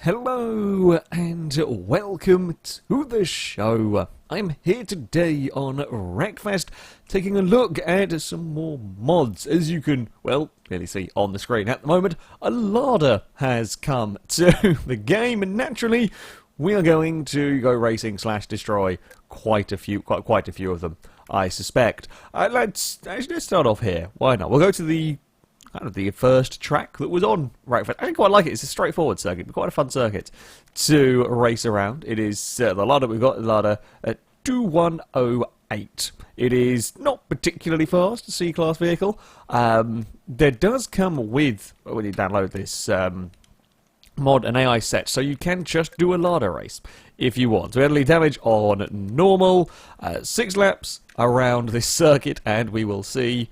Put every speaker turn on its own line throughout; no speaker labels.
Hello and welcome to the show. I'm here today on Wreckfest taking a look at some more mods. As you can, well, clearly see on the screen at the moment, a Lada has come to the game, and naturally we are going to go racing / destroy quite a few of them, I suspect. Let's start off here. Why not? We'll go to the first track that was on Wreckfest. I quite like it. It's a straightforward circuit, but quite a fun circuit to race around. It is the Lada we've got, the Lada 2108. It is not particularly fast, a C-class vehicle. There does come with, when you download this mod, an AI set, so you can just do a Lada race if you want. So early damage on normal, 6 laps around this circuit, and we will see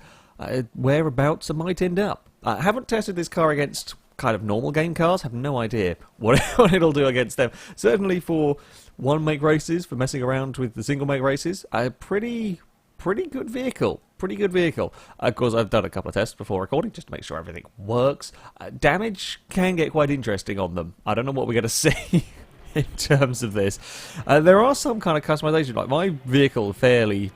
whereabouts it might end up. I haven't tested this car against kind of normal game cars, have no idea what it'll do against them. Certainly for one-make races, for messing around with the single-make races, a pretty good vehicle. Pretty good vehicle. Of course, I've done a couple of tests before recording just to make sure everything works. Damage can get quite interesting on them. I don't know what we're going to see in terms of this. There are some kind of customization. Like my vehicle, fairly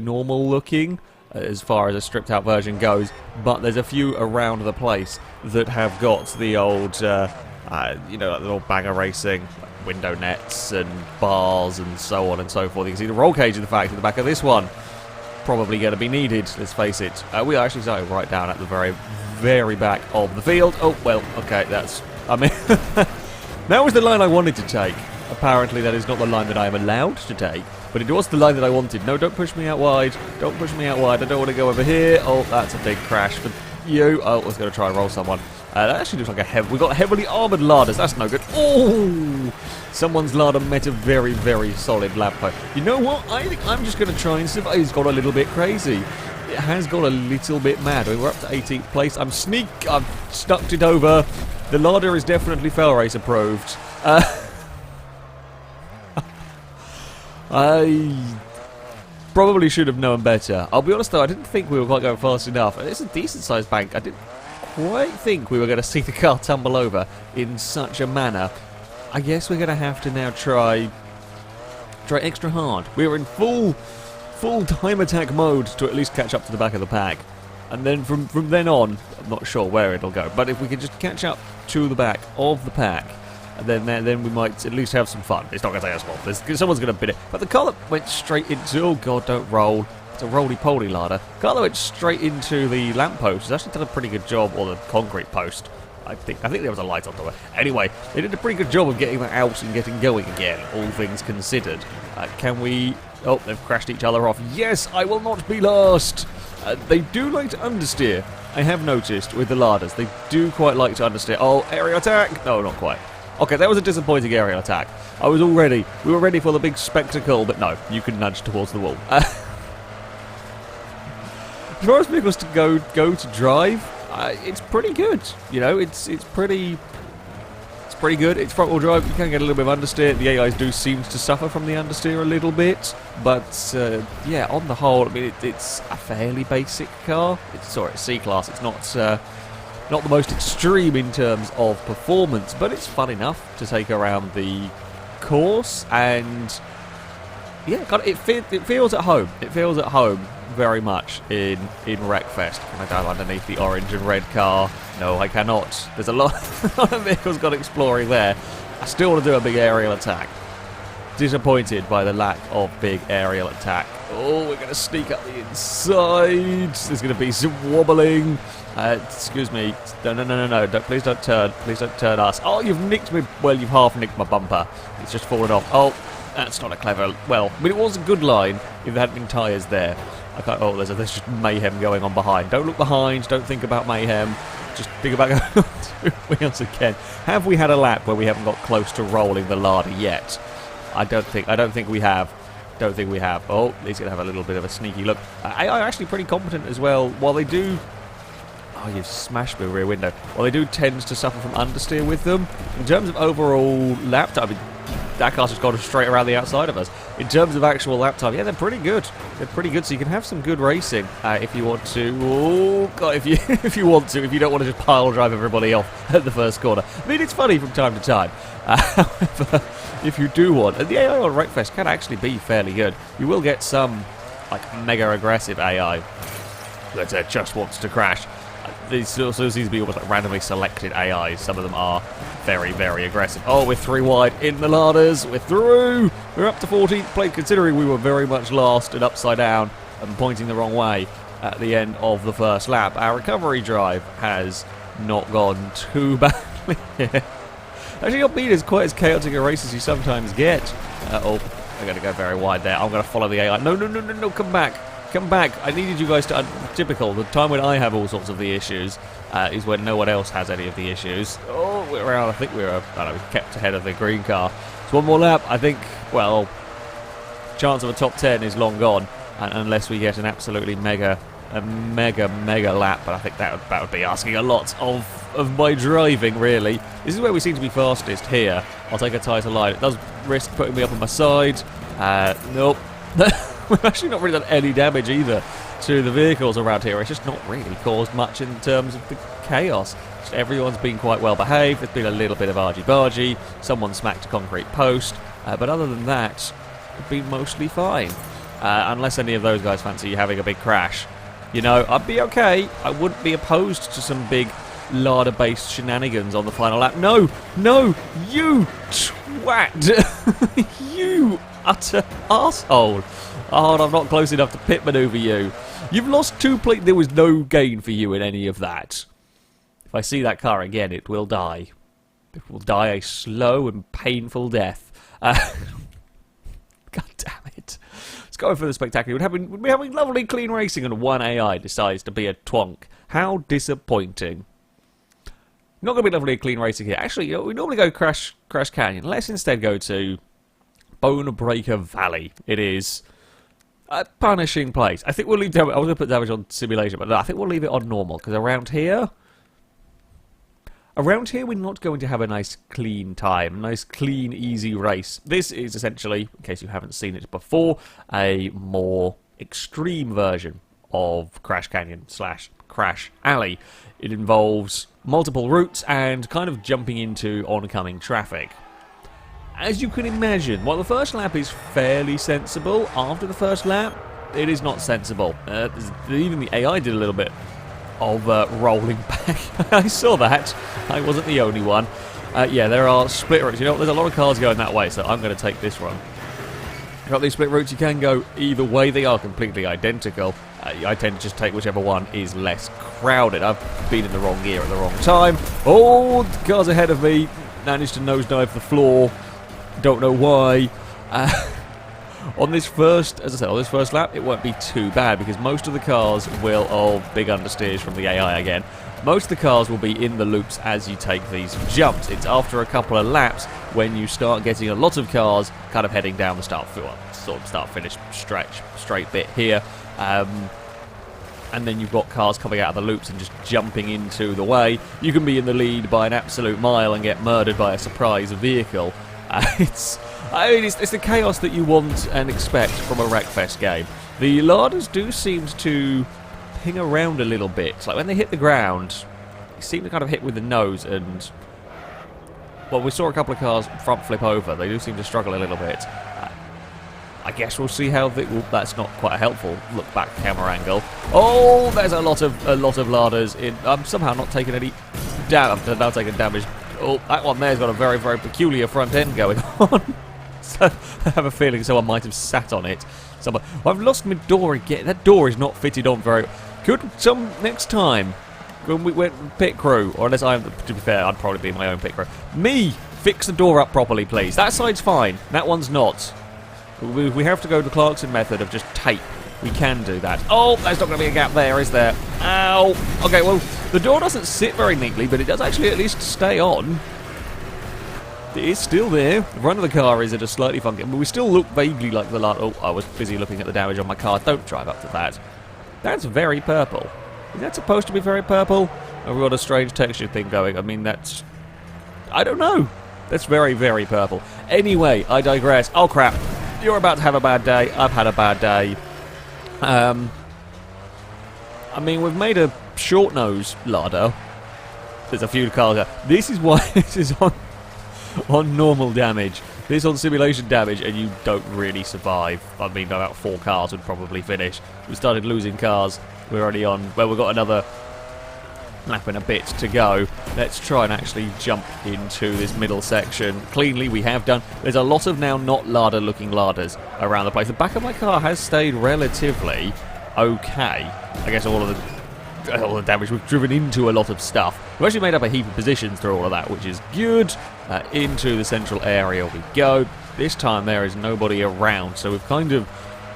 normal looking as far as a stripped out version goes, but there's a few around the place that have got the old, like the old banger racing, window nets and bars and so on and so forth. You can see the roll cage, in fact, at the back of this one. Probably going to be needed, let's face it. We are actually starting right down at the very, very back of the field. Oh, well, okay, that was the line I wanted to take. Apparently that is not the line that I am allowed to take, but it was the line that I wanted. No, don't push me out wide. Don't push me out wide. I don't want to go over here. Oh, that's a big crash for you. Oh, I was going to try and roll someone. That actually looks like we got heavily armoured Ladas. That's no good. Oh! Someone's Lada met a very, very solid lamppost. You know what? I think I'm just going to try and survive. It's got a little bit crazy. It has got a little bit mad. I mean, we're up to 18th place. I've stucked it over. The Lada is definitely FailRace approved. I probably should have known better. I'll be honest though, I didn't think we were quite going fast enough. It's a decent sized bank. I didn't quite think we were going to see the car tumble over in such a manner. I guess we're going to have to now try extra hard. We're in full time attack mode to at least catch up to the back of the pack. And then from then on, I'm not sure where it'll go, but if we can just catch up to the back of the pack, then we might at least have some fun. It's not going to take us long. Someone's going to bid it. But the car that went straight into... Oh, God, don't roll. It's a roly-poly Lada. The car that went straight into the lamppost has actually done a pretty good job, or the concrete post. I think there was a light on top of it. Anyway, they did a pretty good job of getting that out and getting going again, all things considered. Can we... Oh, they've crashed each other off. Yes, I will not be last. They do like to understeer, I have noticed, with the Ladas. They do quite like to understeer. Oh, aerial attack! No, not quite. Okay, that was a disappointing aerial attack. We were ready for the big spectacle, but no, you can nudge towards the wall. As far as vehicles to go to drive, it's pretty good. You know, it's pretty good. It's front wheel drive. You can get a little bit of understeer. The AIs do seem to suffer from the understeer a little bit, but yeah, on the whole, I mean, it's a fairly basic car. It's C-class. It's not the most extreme in terms of performance, but it's fun enough to take around the course, and yeah, it feels at home. It feels at home very much in Wreckfest. Can I dive underneath the orange and red car? No, I cannot. There's a lot of vehicles gone exploring there. I still want to do a big aerial attack. Disappointed by the lack of big aerial attack. Oh, we're going to sneak up the inside. There's going to be some wobbling. Excuse me. No. Please don't turn. Please don't turn us. Oh, you've nicked me. Well, you've half nicked my bumper. It's just fallen off. Oh, that's not a clever... Well, I mean, it was a good line if there hadn't been tyres there. I can't... Oh, there's just mayhem going on behind. Don't look behind. Don't think about mayhem. Just think about going on 2 wheels again. Have we had a lap where we haven't got close to rolling the Lada yet? I don't think we have. Don't think we have. Oh, he's going to have a little bit of a sneaky look. AI are actually pretty competent as well. While they do... Oh, you've smashed my rear window. While they do tend to suffer from understeer with them, in terms of overall lap time, I mean, that car's just gone straight around the outside of us. In terms of actual lap time, yeah, they're pretty good. They're pretty good, so you can have some good racing if you want to. Oh, God, if you if you want to, if you don't want to just pile drive everybody off at the first corner. I mean, it's funny from time to time. However, if you do want, and the AI on Wreckfest can actually be fairly good. You will get some like mega aggressive AI that just wants to crash. These also seem to be almost like randomly selected AIs. Some of them are very, very aggressive. Oh, we're 3 wide in the Ladas. We're through. We're up to 14th place, considering we were very much last and upside down and pointing the wrong way at the end of the first lap. Our recovery drive has not gone too badly. Actually, not been as quite as chaotic a race as you sometimes get. Oh, I'm going to go very wide there. I'm going to follow the AI. No, come back. Come back. I needed you guys to... typical. The time when I have all sorts of the issues is when no one else has any of the issues. Oh, we're out. I think we kept ahead of the green car. So one more lap. I think, well, chance of a top 10 is long gone. Unless we get an absolutely mega lap. But I think that would be asking a lot of my driving, really. This is where we seem to be fastest here. I'll take a tighter line. It does risk putting me up on my side. Nope. We've actually not really done any damage either to the vehicles around here. It's just not really caused much in terms of the chaos. Just everyone's been quite well behaved. There's been a little bit of argy-bargy. Someone smacked a concrete post. But other than that, it's been mostly fine. Unless any of those guys fancy having a big crash. You know, I'd be okay. I wouldn't be opposed to some big Lada-based shenanigans on the final lap. No, you twat. You utter arsehole. Oh, I'm not close enough to pit maneuver you. You've lost 2 plates. There was no gain for you in any of that. If I see that car again, it will die. It will die a slow and painful death. God damn it. Let's go for the spectacular. We're having lovely clean racing and one AI decides to be a twonk. How disappointing. Not going to be lovely clean racing here. Actually, you know, we normally go Crash Canyon. Let's instead go to Bone Breaker Valley. It is a punishing place. I think we'll leave damage. I was going to put damage on simulation, but no, I think we'll leave it on normal, because around here we're not going to have a nice clean time, a nice clean, easy race. This is essentially, in case you haven't seen it before, a more extreme version of Crash Canyon / Crash Alley. It involves multiple routes and kind of jumping into oncoming traffic. As you can imagine, while the first lap is fairly sensible, after the first lap, it is not sensible. Even the AI did a little bit of rolling back. I saw that. I wasn't the only one. Yeah, there are split routes. You know, there's a lot of cars going that way, so I'm going to take this one. You've got these split routes, you can go either way. They are completely identical. I tend to just take whichever one is less crowded. I've been in the wrong gear at the wrong time. Oh, the cars ahead of me managed to nosedive the floor. Don't know why. On this first, as I said, on this first lap, it won't be too bad because most of the cars will, oh, big understeers from the AI again. Most of the cars will be in the loops as you take these jumps. It's after a couple of laps when you start getting a lot of cars kind of heading down the start-finish straight bit here. And then you've got cars coming out of the loops and just jumping into the way. You can be in the lead by an absolute mile and get murdered by a surprise vehicle. It's the chaos that you want and expect from a Wreckfest game. The Ladas do seem to ping around a little bit. Like when they hit the ground, they seem to kind of hit with the nose and... Well, we saw a couple of cars front flip over. They do seem to struggle a little bit. I guess we'll see how that's not quite a helpful look back camera angle. Oh, there's a lot of Ladas in. I'm somehow not taking any damage. I'm now taking damage. Oh, that one there's got a very, very peculiar front end going on. So I have a feeling someone might have sat on it. I've lost my door again. That door is not fitted on very. Could some next time when we went pit crew, or unless to be fair, I'd probably be my own pit crew. Me, fix the door up properly, please. That side's fine. That one's not. We have to go the Clarkson method of just tape. We can do that. Oh, there's not going to be a gap there, is there? Ow! Okay, well, the door doesn't sit very neatly, but it does actually at least stay on. It is still there. The front of the car is at a slightly funky... But we still look vaguely like the... Oh, I was busy looking at the damage on my car. Don't drive up to that. That's very purple. Is that supposed to be very purple? Or have we got a strange texture thing going? I mean, that's... I don't know. That's very, very purple. Anyway, I digress. Oh, crap. You're about to have a bad day. I've had a bad day. I mean, we've made a short nose Lada. There's a few cars there. This is why this is on normal damage. This on simulation damage, and you don't really survive. I mean, about 4 cars would probably finish. We started losing cars. We're already on... Well, we've got another lap and a bit to go. Let's try and actually jump into this middle section. Cleanly, we have done. There's a lot of now not Lada-looking Ladas around the place. The back of my car has stayed relatively okay. I guess all the damage, we've driven into a lot of stuff. We've actually made up a heap of positions through all of that, which is good. Into the central area we go. This time there is nobody around, so we've kind of...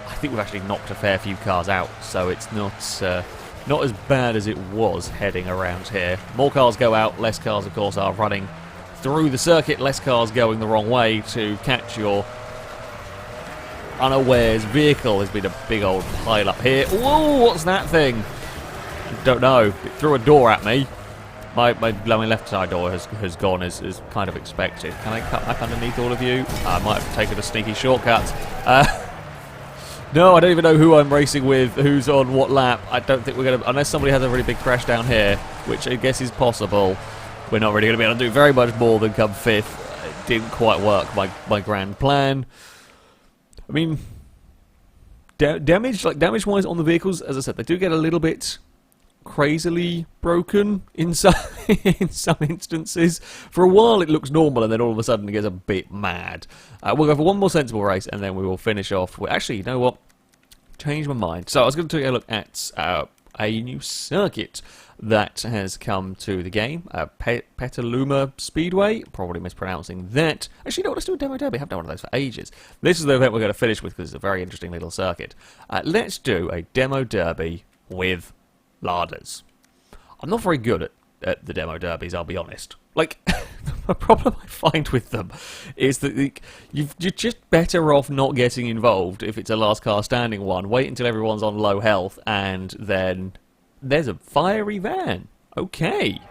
I think we've actually knocked a fair few cars out, so it's not as bad as it was heading around here. More cars go out, less cars, of course, are running through the circuit, less cars going the wrong way to catch your unawares vehicle. There's been a big old pile up here. Whoa, what's that thing? Don't know. It threw a door at me. My left side door has gone as kind of expected. Can I cut back underneath all of you? I might have taken a sneaky shortcut. No, I don't even know who I'm racing with, who's on what lap. I don't think we're going to... Unless somebody has a really big crash down here, which I guess is possible, we're not really going to be able to do very much more than come 5th. It didn't quite work, my grand plan. I mean, damage-wise on the vehicles, as I said, they do get a little bit crazily broken in some instances. For a while it looks normal, and then all of a sudden it gets a bit mad. We'll go for one more sensible race, and then we will finish off with... Actually, you know what? Change my mind. So I was going to take a look at a new circuit that has come to the game. Petaluma Speedway. Probably mispronouncing that. Actually, no, let's do a demo derby. I haven't done one of those for ages. This is the event we're going to finish with because it's a very interesting little circuit. Let's do a demo derby with Ladas. I'm not very good at the demo derbies, I'll be honest. Like, the problem I find with them is that you're just better off not getting involved if it's a last car standing one. Wait until everyone's on low health, and then there's a fiery van. Okay.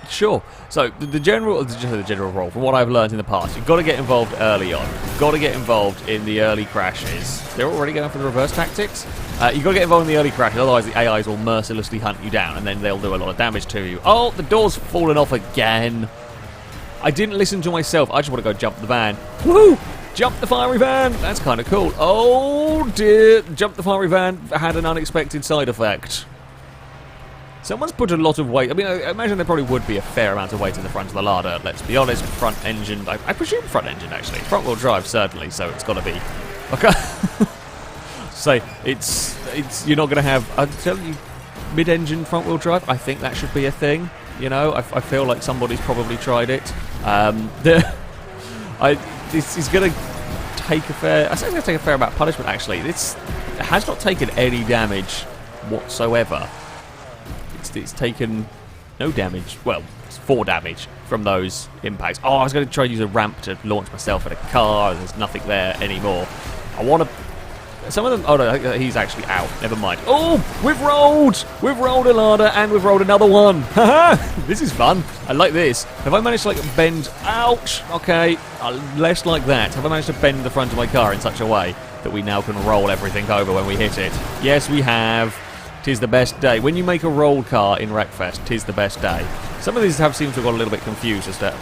Sure. So the general rule, from what I've learned in the past, you've got to get involved early on. You've got to get involved in the early crashes. They're already going for the reverse tactics. You've got to get involved in the early crashes, otherwise the AIs will mercilessly hunt you down, and then they'll do a lot of damage to you. Oh, the door's fallen off again. I didn't listen to myself. I just want to go jump the van. Woohoo! Jump the fiery van. That's kind of cool. Oh dear! Jump the fiery van had an unexpected side effect. Someone's put a lot of weight. I mean, I imagine there probably would be a fair amount of weight in the front of the Lada. Let's be honest. Front engine. I presume front engine, actually. Front wheel drive, certainly. So it's got to be. Okay. So it's. You're not going to have. I'm telling you, mid-engine front wheel drive. I think that should be a thing. You know, I feel like somebody's probably tried it. This is going to take a fair. I think it's going to take a fair amount of punishment. Actually, it has not taken any damage whatsoever. It's taken no damage. Well, it's 4 damage from those impacts. Oh, I was going to try and use a ramp to launch myself at a car. There's nothing there anymore. I want to... Some of them... Oh, no, he's actually out. Never mind. Oh, we've rolled! We've rolled a Lada, and we've rolled another one. Haha! This is fun. I like this. Have I managed to, like, bend... Ouch! Okay, less like that. Have I managed to bend the front of my car in such a way that we now can roll everything over when we hit it? Yes, we have. 'Tis the best day. When you make a roll car in Wreckfest, 'tis the best day. Some of these seem to have got a little bit confused as to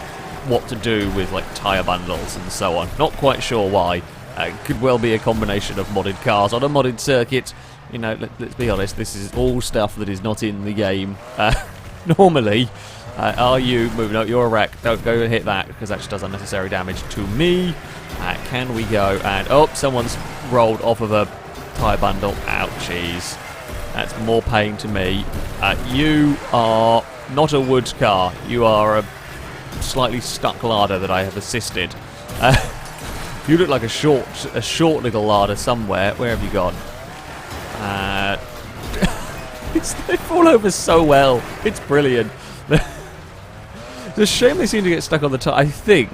what to do with, like, tyre bundles and so on. Not quite sure why. It could well be a combination of modded cars on a modded circuit. You know, let's be honest, this is all stuff that is not in the game. Normally, are you moving? No, you're a wreck. Don't go and hit that, because that just does unnecessary damage to me. Can we go and... Oh, someone's rolled off of a tyre bundle. Ouchies. That's more pain to me. You are not a wood car. You are a slightly stuck Lada that I have assisted. You look like a short little Lada somewhere. Where have you gone? They fall over so well. It's brilliant. It's a shame they seem to get stuck on the top. I think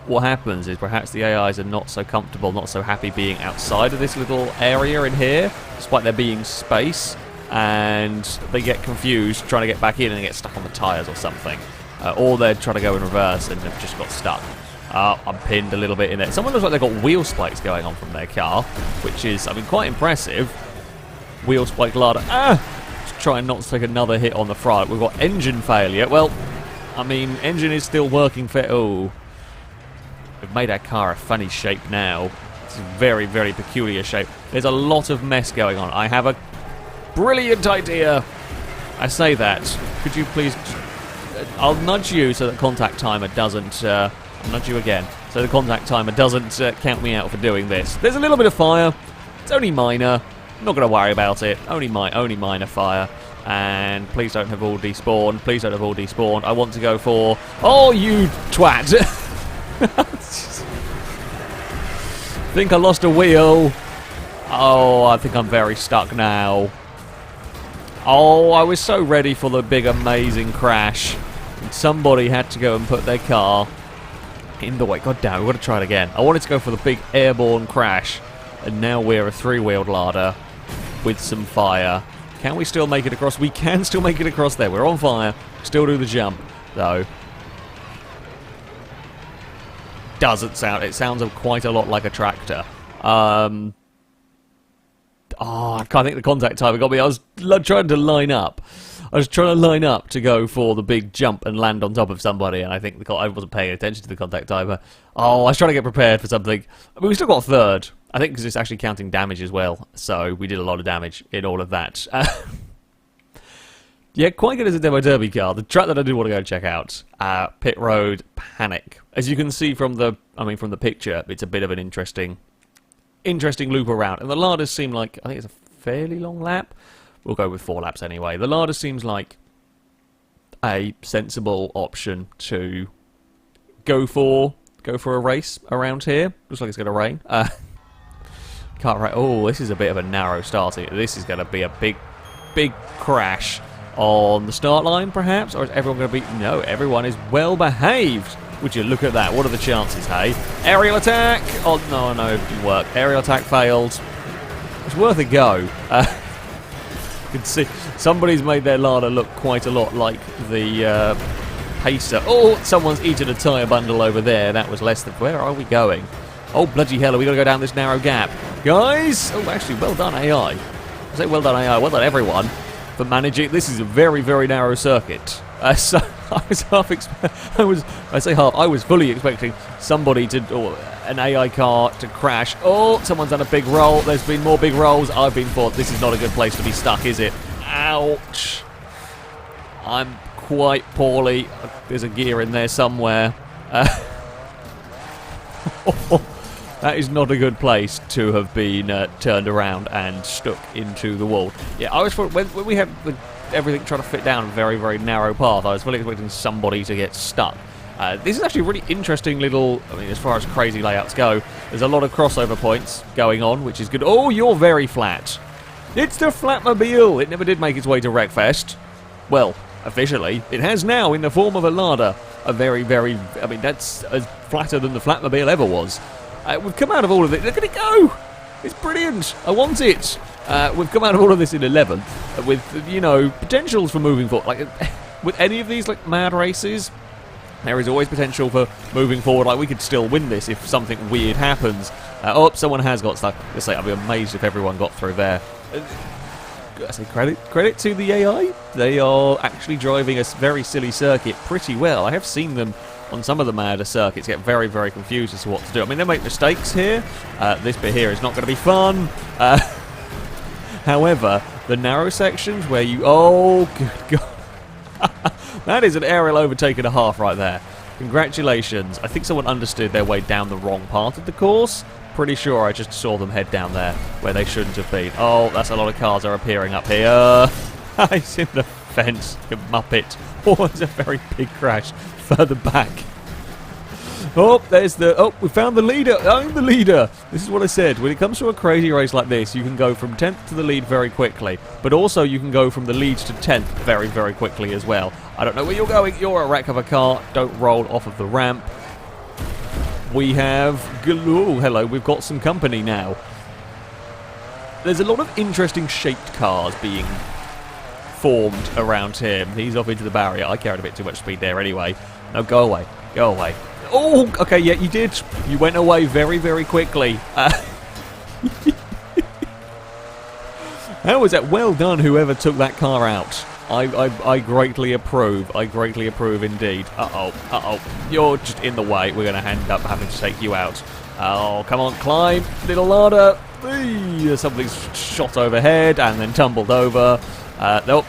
what happens is perhaps the AIs are not so comfortable, not so happy being outside of this little area in here, despite there being space. and they get confused trying to get back in and they get stuck on the tyres or something. Or they're trying to go in reverse and have just got stuck. I'm pinned a little bit in there. Someone looks like they've got wheel spikes going on from their car, which is, I mean, quite impressive. Wheel spike Lada. Just trying not to take another hit on the front. We've got engine failure. Well, I mean, engine is still working for... Oh. We've made our car a funny shape now. It's a very, very peculiar shape. There's a lot of mess going on. I have a brilliant idea. I say that. Could you please... I'll nudge you so that contact timer doesn't... I'll nudge you again. So the contact timer doesn't count me out for doing this. There's a little bit of fire. It's only minor. I'm not going to worry about it. Only minor fire. And please don't have all despawned. Please don't have all despawned. I want to go for... Oh, you twat! Think I lost a wheel. Oh, I think I'm very stuck now. Oh, I was so ready for the big amazing crash. And somebody had to go and put their car in the way. God damn, we've got to try it again. I wanted to go for the big airborne crash. And now we're a three-wheeled Lada with some fire. Can we still make it across? We can still make it across there. We're on fire. Still do the jump, though. Doesn't sound... It sounds quite a lot like a tractor. Oh, I can't think the contact timer got me. I was trying to line up. I was trying to line up to go for the big jump and land on top of somebody, and I think I wasn't paying attention to the contact timer. Oh, I was trying to get prepared for something. I mean, we still got third. I think because it's actually counting damage as well, so we did a lot of damage in all of that. Yeah, quite good as a demo derby car. The track that I did want to go check out, Pit Road Panic. As you can see from the, from the picture, it's a bit of an interesting loop around. And the Ladas seem like, I think it's a fairly long lap. We'll go with 4 laps anyway. The Lada seems like a sensible option to go for a race around here. Looks like it's going to rain. Can't rain. Oh, this is a bit of a narrow starting. This is going to be a big crash on the start line, perhaps? Or is everyone going to be... No, everyone is well behaved. Would you look at that? What are the chances, hey? Aerial attack! Oh, no, it didn't work. Aerial attack failed. It's worth a go. You can see somebody's made their Lada look quite a lot like the Pacer. Oh, someone's eaten a tyre bundle over there. That was less than... Where are we going? Oh, bloody hell, are we going to go down this narrow gap? Guys! Oh, actually, well done, AI. I say well done, AI. Well done, everyone, for managing. This is a very, very narrow circuit. So I was I was fully expecting somebody to, or an AI car to crash. Oh, someone's done a big roll. There's been more big rolls. I've been thought this is not a good place to be stuck, is it? Ouch. I'm quite poorly. There's a gear in there somewhere. That is not a good place to have been turned around and stuck into the wall. Yeah, I was when we had everything trying to fit down a very, very narrow path, I was fully expecting somebody to get stuck. This is actually a really interesting little... I mean, as far as crazy layouts go, there's a lot of crossover points going on, which is good. Oh, you're very flat. It's the Flatmobile. It never did make its way to Wreckfest. Well, officially, it has now in the form of a Lada. A very, very... I mean, that's as flatter than the Flatmobile ever was. We've come out of all of it. Look at it go! It's brilliant. I want it. We've come out of all of this in 11th with, you know, potentials for moving forward. Like, with any of these, like, mad races, there is always potential for moving forward. Like, we could still win this if something weird happens. Oh, someone has got stuck. Let's say I'd be amazed if everyone got through there. I say credit to the AI. They are actually driving a very silly circuit pretty well. I have seen them on some of the madder circuits get very, very confused as to what to do. I mean, they make mistakes here. This bit here is not going to be fun. However, the narrow sections where you... Oh, good God. That is an aerial overtake and a half right there. Congratulations. I think someone understood their way down the wrong part of the course. Pretty sure I just saw them head down there where they shouldn't have been. Oh, that's a lot of cars are appearing up here. He's in the fence, you muppet. Oh, it's a very big crash further back. Oh, there's the... Oh, we found the leader. I'm the leader. This is what I said. When it comes to a crazy race like this, you can go from 10th to the lead very quickly. But also you can go from the lead to 10th very, very quickly as well. I don't know where you're going. You're a wreck of a car. Don't roll off of the ramp. We have... Oh, hello. We've got some company now. There's a lot of interesting shaped cars being formed around him. He's off into the barrier. I carried a bit too much speed there anyway. No, go away. Go away. Oh, okay, yeah, you did. You went away very, very quickly. How was that? Well done, whoever took that car out. I greatly approve. I greatly approve indeed. Uh-oh. You're just in the way. We're going to end up having to take you out. Oh, come on, climb, little Lada. Something's shot overhead and then tumbled over. Nope.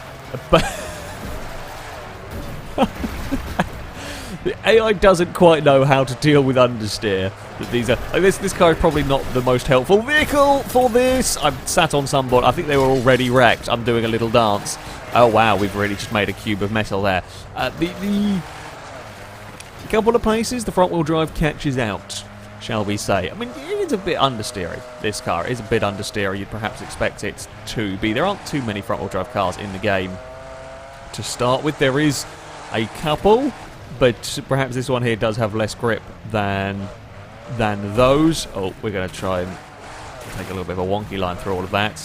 The AI doesn't quite know how to deal with understeer. These are like this car is probably not the most helpful vehicle for this. I've sat on some board. I think they were already wrecked. I'm doing a little dance. Oh wow, we've really just made a cube of metal there. The couple of places the front wheel drive catches out, shall we say. I mean, it's a bit understeery, this car. It is a bit understeery. You'd perhaps expect it to be. There aren't too many front wheel drive cars in the game to start with. There is a couple, but perhaps this one here does have less grip than those. Oh, we're going to try and take a little bit of a wonky line through all of that.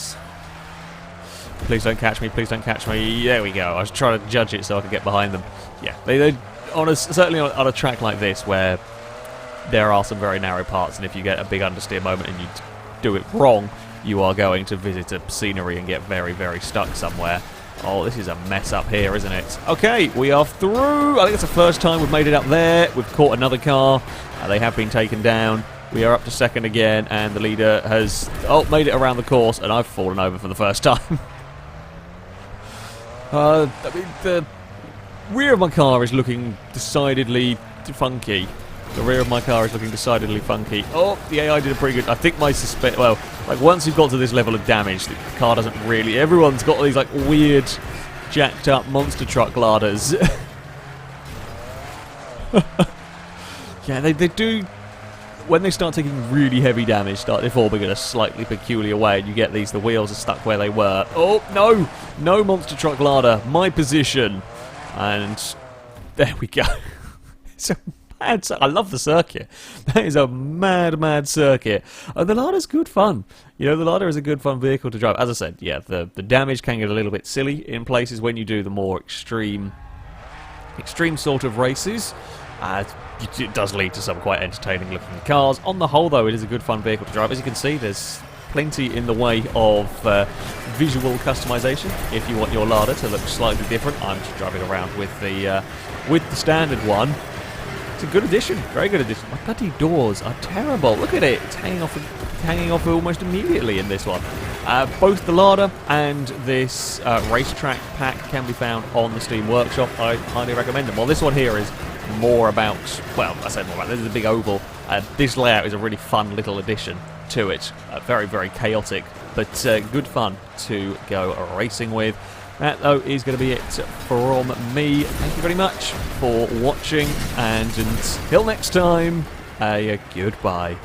Please don't catch me, please don't catch me. There we go. I was trying to judge it so I could get behind them. Yeah, they certainly on a track like this where there are some very narrow parts, and if you get a big understeer moment and you do it wrong, you are going to visit a scenery and get very, very stuck somewhere. Oh, this is a mess up here, isn't it? Okay, we are through. I think it's the first time we've made it up there. We've caught another car. They have been taken down. We are up to second again, and the leader has made it around the course, and I've fallen over for the first time. I mean, the rear of my car is looking decidedly funky. The rear of my car is looking decidedly funky. Oh, the AI did a pretty good... I think my well, like, once you've got to this level of damage, the car doesn't really... Everyone's got all these, like, weird, jacked-up monster truck Ladas. Yeah, they do... When they start taking really heavy damage, they're forming in a slightly peculiar way, and you get these, the wheels are stuck where they were. Oh, no! No monster truck Lada. My position. And there we go. It's a mad... I love the circuit. That is a mad, mad circuit. And the Lada's good fun. You know, the Lada is a good fun vehicle to drive. As I said, yeah, the damage can get a little bit silly in places when you do the more extreme sort of races. It does lead to some quite entertaining looking cars. On the whole, though, it is a good fun vehicle to drive. As you can see, there's plenty in the way of visual customization if you want your Lada to look slightly different. I'm just driving around with the standard one. It's a good addition, very good addition. My bloody doors are terrible. Look at it, it's hanging off almost immediately in this one. Both the Lada and this racetrack pack can be found on the Steam Workshop. I highly recommend them. Well, this one here is more about, well, I said more about, this is a big oval. This layout is a really fun little addition to it. Very, very chaotic, but good fun to go racing with. That, though, is going to be it from me. Thank you very much for watching, and until next time, goodbye.